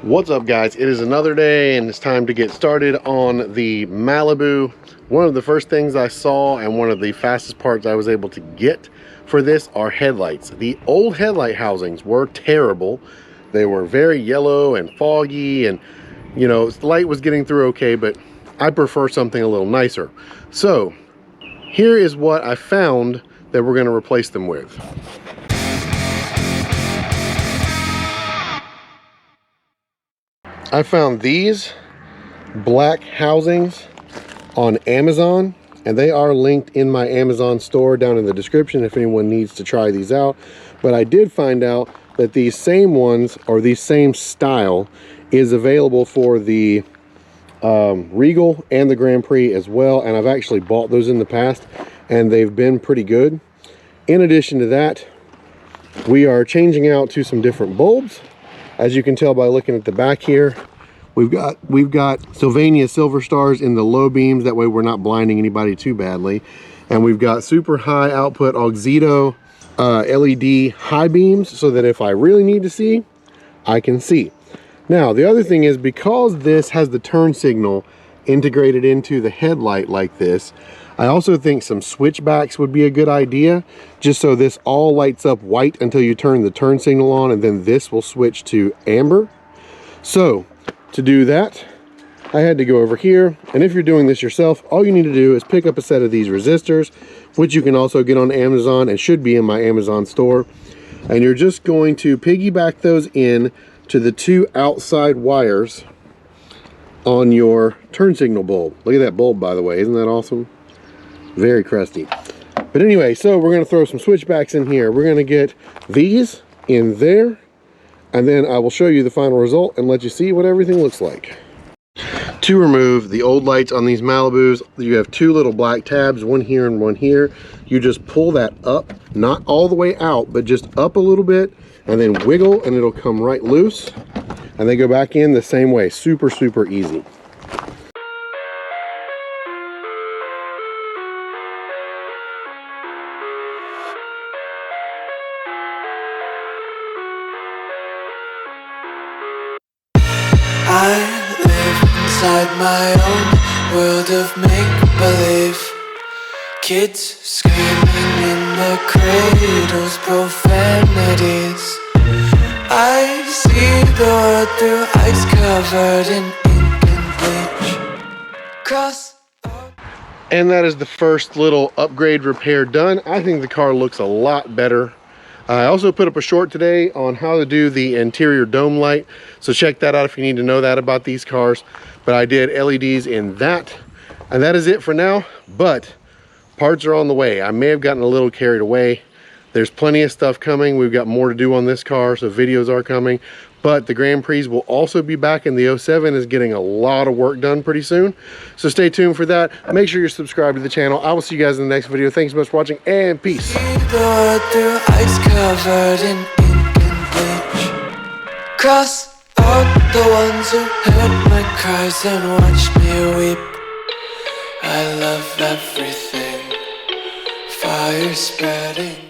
What's up, guys? It is another day and it's time to get started on the Malibu. One of the first things I saw and one of the fastest parts I was able to get for this are headlights. The old headlight housings were terrible. They were very yellow and foggy, and you know, the light was getting through okay, but I prefer something a little nicer. So here is what I found that we're going to replace them with. I found these black housings on Amazon, and they are linked in my Amazon store down in the description if anyone needs to try these out. But I did find out that these same ones, or the same style, is available for the Regal and the Grand Prix as well, and I've actually bought those in the past and they've been pretty good. In addition to that, we are changing out to some different bulbs. As you can tell by looking at the back here, we've got Sylvania Silver Stars in the low beams, that way we're not blinding anybody too badly, and we've got super high output Auxito LED high beams, so that if I really need to see, I can see. Now the other thing is, because this has the turn signal integrated into the headlight like this, I also think some switchbacks would be a good idea, just so this all lights up white until you turn the turn signal on, and then this will switch to amber. So to do that, I had to go over here, and if you're doing this yourself, all you need to do is pick up a set of these resistors, which you can also get on Amazon and should be in my Amazon store, and you're just going to piggyback those in to the two outside wires on your turn signal bulb. Look at that bulb, by the way, isn't that awesome? Very crusty. But anyway, so we're going to throw some switchbacks in here. We're going to get these in there, and then I will show you the final result and let you see what everything looks like. To remove the old lights on these Malibus, you have two little black tabs, one here and one here. You just pull that up, not all the way out, but just up a little bit, and then wiggle, and it'll come right loose, and they go back in the same way. Super, super easy. I live inside my own world of make-believe. Kids screaming in their cradles, profanities. I see the world through ice covered in ink and bleach. Cross. And that is the first little upgrade repair done. I think the car looks a lot better. I also put up a short today on how to do the interior dome light, so check that out if you need to know that about these cars. But I did LEDs in that, and that is it for now, but parts are on the way. I may have gotten a little carried away. There's plenty of stuff coming. We've got more to do on this car, so videos are coming. But the Grand Prix will also be back, and the 07 is getting a lot of work done pretty soon. So stay tuned for that. Make sure you're subscribed to the channel. I will see you guys in the next video. Thanks so much for watching, and peace. Through ice covered in ink and bleach. Cross out the ones who heard my cries and watched me weep. I love everything. Fire spreading.